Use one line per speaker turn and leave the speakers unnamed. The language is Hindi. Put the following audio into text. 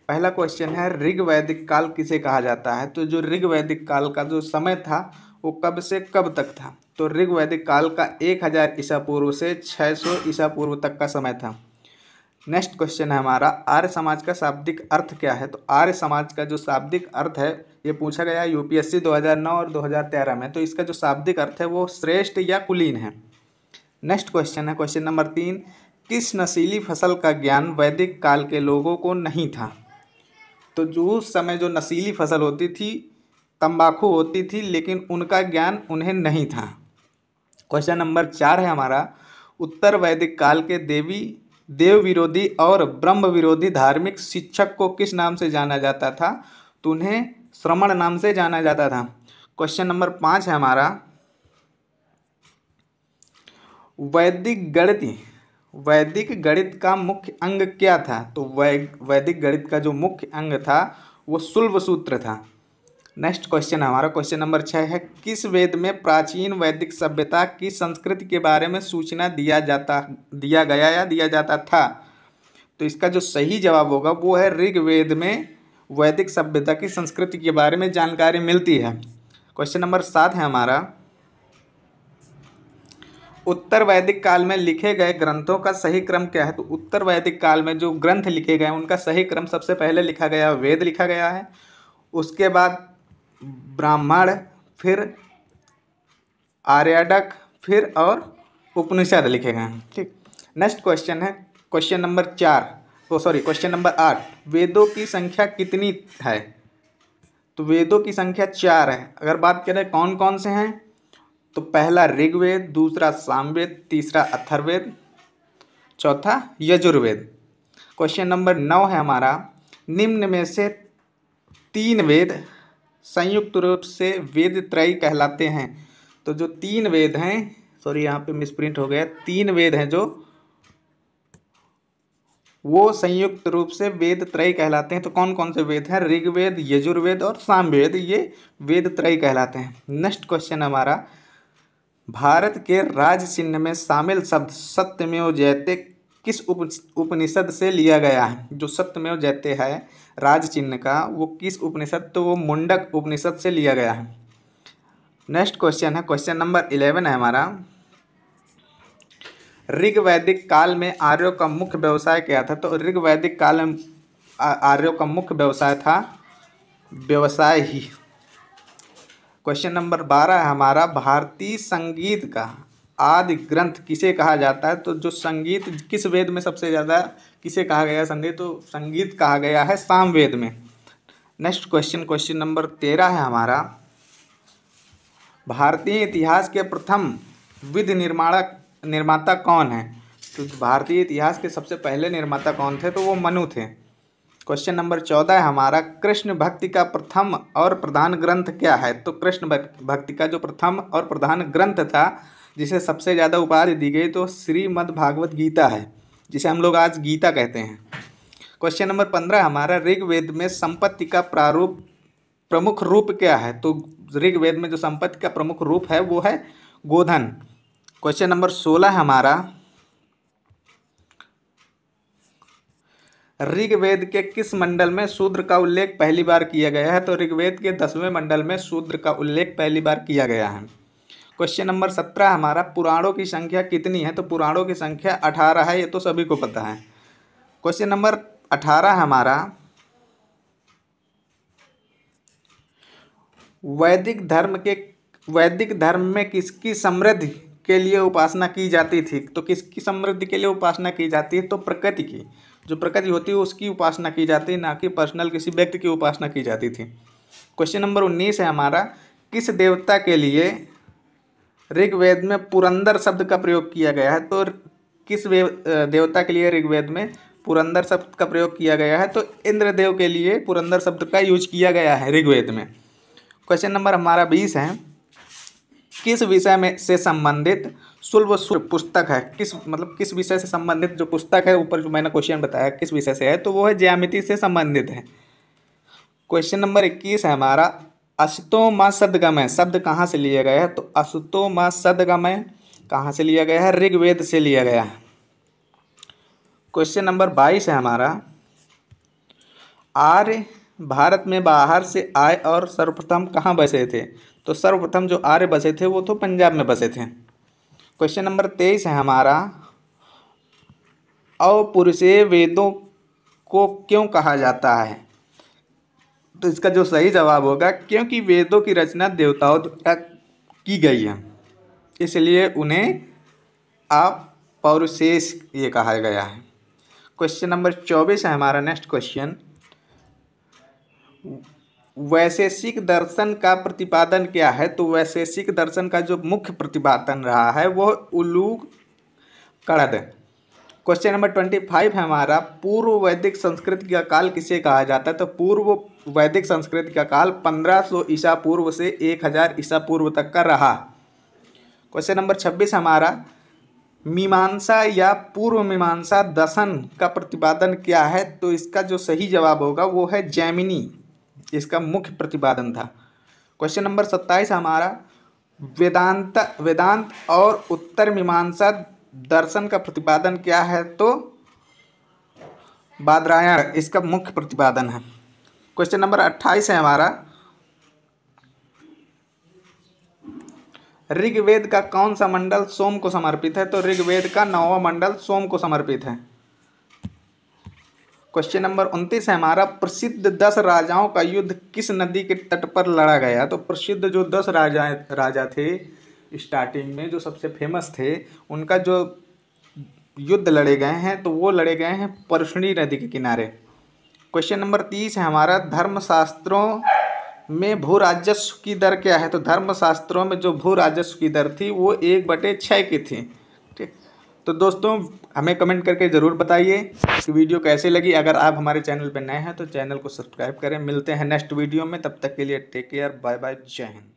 पहला क्वेश्चन है ऋग वैदिक काल किसे कहा जाता है। तो जो ऋग वैदिक काल का जो समय था वो कब से कब तक था। तो ऋग वैदिक काल का 1000 ईसा पूर्व से 600 ईसा पूर्व तक का समय था। नेक्स्ट क्वेश्चन है हमारा आर्य समाज का शाब्दिक अर्थ क्या है। तो आर्य समाज का जो शाब्दिक अर्थ है ये पूछा गया है यूपीएससी 2009 और 2013 में। तो इसका जो शाब्दिक अर्थ है वो श्रेष्ठ या कुलीन है। नेक्स्ट क्वेश्चन है क्वेश्चन नंबर 3, किस नशीली फसल का ज्ञान वैदिक काल के लोगों को नहीं था। तो जो उस समय जो नशीली फसल होती थी तंबाकू होती थी लेकिन उनका ज्ञान उन्हें नहीं था। क्वेश्चन नंबर 4 है हमारा उत्तर वैदिक काल के देव विरोधी और ब्रह्म विरोधी धार्मिक शिक्षक को किस नाम से जाना जाता था। तो उन्हें श्रमण नाम से जाना जाता था। क्वेश्चन नंबर 5 है हमारा वैदिक गणित का मुख्य अंग क्या था। तो वैदिक गणित का जो मुख्य अंग था वो शुल्ब सूत्र था। नेक्स्ट क्वेश्चन हमारा क्वेश्चन नंबर 6 है किस वेद में प्राचीन वैदिक सभ्यता की संस्कृति के बारे में सूचना दिया जाता था। तो इसका जो सही जवाब होगा वो है ऋग्वेद में वैदिक सभ्यता की संस्कृति के बारे में जानकारी मिलती है। क्वेश्चन नंबर 7 है हमारा उत्तर वैदिक काल में लिखे गए ग्रंथों का सही क्रम क्या है। तो उत्तर वैदिक काल में जो ग्रंथ लिखे गए उनका सही क्रम सबसे पहले लिखा गया वेद लिखा गया है, उसके बाद ब्राह्मण, फिर आर्याडक, फिर और उपनिषद लिखे गए हैं। ठीक। नेक्स्ट क्वेश्चन है क्वेश्चन नंबर 8, वेदों की संख्या कितनी है। तो वेदों की संख्या 4 है। अगर बात करें कौन कौन से हैं तो पहला ऋग्वेद, दूसरा सामवेद, तीसरा अथर्ववेद, चौथा यजुर्वेद। क्वेश्चन नंबर 9 है हमारा निम्न में से 3 वेद संयुक्त रूप से वेद त्रयी कहलाते हैं। तो जो 3 वेद हैं, सॉरी यहाँ पे मिसप्रिंट हो गया, 3 वेद हैं जो वो संयुक्त रूप से वेद त्रयी कहलाते हैं। तो कौन कौन से वेद हैं, ऋग्वेद, यजुर्वेद और सामवेद, ये वेद त्रयी कहलाते हैं। नेक्स्ट क्वेश्चन हमारा भारत के राज चिन्ह में शामिल शब्द सत्यमेव जयते किस उपनिषद से लिया गया है। जो सत्यमेव जयते है राज चिन्ह का वो किस उपनिषद, तो वो मुंडक उपनिषद से लिया गया है। नेक्स्ट क्वेश्चन है क्वेश्चन नंबर 11 है हमारा ऋग वैदिक काल में आर्यों का मुख्य व्यवसाय क्या था। तो ऋग वैदिक काल में आर्यों का मुख्य व्यवसाय था व्यवसाय ही। क्वेश्चन नंबर 12 है हमारा भारतीय संगीत का आदि ग्रंथ किसे कहा जाता है। तो जो संगीत किस वेद में सबसे ज़्यादा किसे कहा गया है संगीत, तो संगीत कहा गया है सामवेद में। नेक्स्ट क्वेश्चन नंबर 13 है हमारा भारतीय इतिहास के प्रथम विधि निर्माता कौन है। तो भारतीय इतिहास के सबसे पहले निर्माता कौन थे, तो वो मनु थे। क्वेश्चन नंबर 14 है हमारा कृष्ण भक्ति का प्रथम और प्रधान ग्रंथ क्या है। तो कृष्ण भक्ति का जो प्रथम और प्रधान ग्रंथ था जिसे सबसे ज़्यादा उपाधि दी गई तो श्रीमद् भागवत गीता है, जिसे हम लोग आज गीता कहते हैं। क्वेश्चन नंबर 15 हमारा ऋग्वेद में संपत्ति का प्रमुख रूप क्या है। तो ऋग्वेद में जो संपत्ति का प्रमुख रूप है वो है गोधन। क्वेश्चन नंबर 16 हमारा ऋग्वेद के किस मंडल में शूद्र का उल्लेख पहली बार किया गया है। तो ऋग्वेद के 10वें मंडल में शूद्र का उल्लेख पहली बार किया गया है। क्वेश्चन नंबर 17 हमारा पुराणों की संख्या कितनी है। तो पुराणों की संख्या 18 है, ये तो सभी को पता है। क्वेश्चन नंबर 18 हमारा वैदिक धर्म में किसकी समृद्धि के लिए उपासना की जाती थी। तो किसकी समृद्धि के लिए उपासना की जाती है, तो प्रकृति की, जो प्रकृति होती है उसकी उपासना की जाती है, ना कि पर्सनल किसी व्यक्ति की उपासना की जाती थी। क्वेश्चन नंबर 19 है हमारा किस देवता के लिए ऋग्वेद में पुरंदर शब्द का प्रयोग किया गया है। तो किस देवता के लिए ऋग्वेद में पुरंदर शब्द का प्रयोग किया गया है। तो इंद्रदेव के लिए पुरंदर शब्द का यूज किया गया है ऋग्वेद में। क्वेश्चन नंबर हमारा 20 है किस विषय में से संबंधित शुल्ब सूत्र पुस्तक है। किस विषय से संबंधित जो पुस्तक है, ऊपर जो मैंने क्वेश्चन बताया किस विषय से है, तो वो है ज्यामिति से संबंधित है। क्वेश्चन नंबर 21 है हमारा अश्वत्थोमा सद्गमय शब्द कहाँ से लिया गया है। तो अश्वत्थोमा सद्गमय कहाँ से लिया गया है, ऋग्वेद से लिया गया है। क्वेश्चन नंबर 22 है हमारा आर्य भारत में बाहर से आए और सर्वप्रथम कहाँ बसे थे? तो सर्वप्रथम जो आर्य बसे थे वो तो पंजाब में बसे थे। क्वेश्चन नंबर 23 है हमारा, अपौरुषेय वेदों को क्यों कहा जाता है? तो इसका जो सही जवाब होगा, क्योंकि वेदों की रचना देवताओं द्वारा की गई है, इसलिए उन्हें अपौरुषेय ये कहा गया है। क्वेश्चन नंबर 24 है हमारा नेक्स्ट क्वेश्चन, वैशेषिक दर्शन का प्रतिपादन क्या है? तो वैशेषिक दर्शन का जो मुख्य प्रतिपादन रहा है वो उलूक कड़द। क्वेश्चन नंबर 25 है हमारा, पूर्व वैदिक संस्कृति का काल किसे कहा जाता है? तो पूर्व वैदिक संस्कृति का काल 1500 ईसा पूर्व से 1000 ईसा पूर्व तक का रहा। क्वेश्चन नंबर 26 हमारा, मीमांसा या पूर्व मीमांसा दर्शन का प्रतिपादन क्या है? तो इसका जो सही जवाब होगा वो है जैमिनी, इसका मुख्य प्रतिपादन था। क्वेश्चन नंबर 27 हमारा, वेदांत और उत्तर मीमांसा दर्शन का प्रतिपादन क्या है? तो बादरायण इसका मुख्य प्रतिपादन है। क्वेश्चन नंबर 28 है हमारा, ऋग्वेद का कौन सा मंडल सोम को समर्पित है? तो ऋग्वेद का 9वां मंडल सोम को समर्पित है। क्वेश्चन नंबर 29 है हमारा, प्रसिद्ध 10 राजाओं का युद्ध किस नदी के तट पर लड़ा गया? तो प्रसिद्ध जो 10 राजा थे स्टार्टिंग में, जो सबसे फेमस थे, उनका जो युद्ध लड़े गए हैं तो वो लड़े गए हैं परशुनी नदी के किनारे। क्वेश्चन नंबर 30 है हमारा, धर्मशास्त्रों में भू राजस्व की दर क्या है? तो धर्मशास्त्रों में जो भू राजस्व की दर थी वो 1/6 की थी। ठीक, तो दोस्तों हमें कमेंट करके ज़रूर बताइए कि वीडियो कैसे लगी। अगर आप हमारे चैनल पर नए हैं तो चैनल को सब्सक्राइब करें। मिलते हैं नेक्स्ट वीडियो में, तब तक के लिए टेक केयर, बाय बाय, जय हिंद।